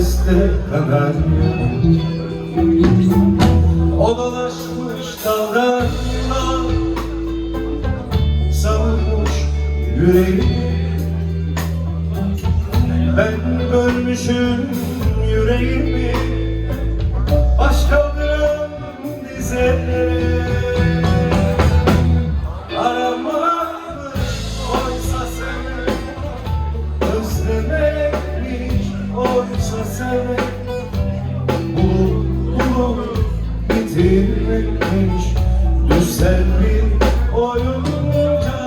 seste kanarya. O dolaşmış dallarla savurmuş yüreğimi. Ben bölmüşüm yüreğimi baş kaldıran dizlere. Aramakmış oysa seni, özlemekmiş oysa seni, bulup bitirmekmiş düzen bir oyunca.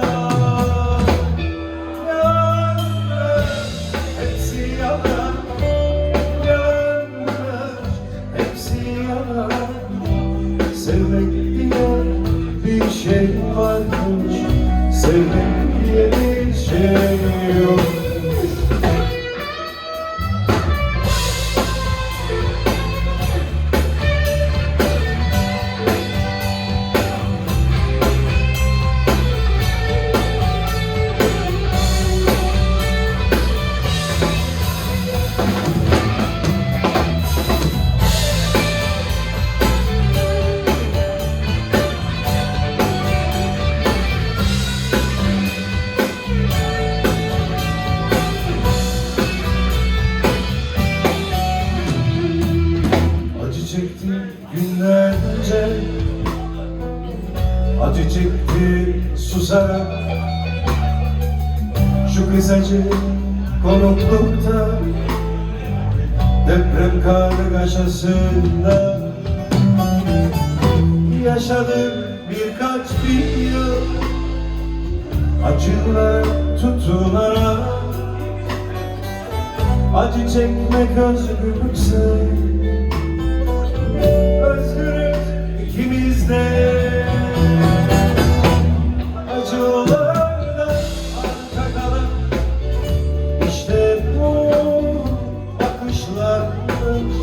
Hepsi yalan, yanlış, hepsi yalan. Sevmek diye bir şey varmış, sevmek diye bir şey yok. Çekti günlerce, acı çekti susarak. Şu kısacık konuklukta, deprem kargaşasında yaşadık birkaç bin yıl acılar tutunarak. Acı çekmek özgürlükse, özgürüz ikimiz de. Acılardan arta kalan işte bu bakışlarmış.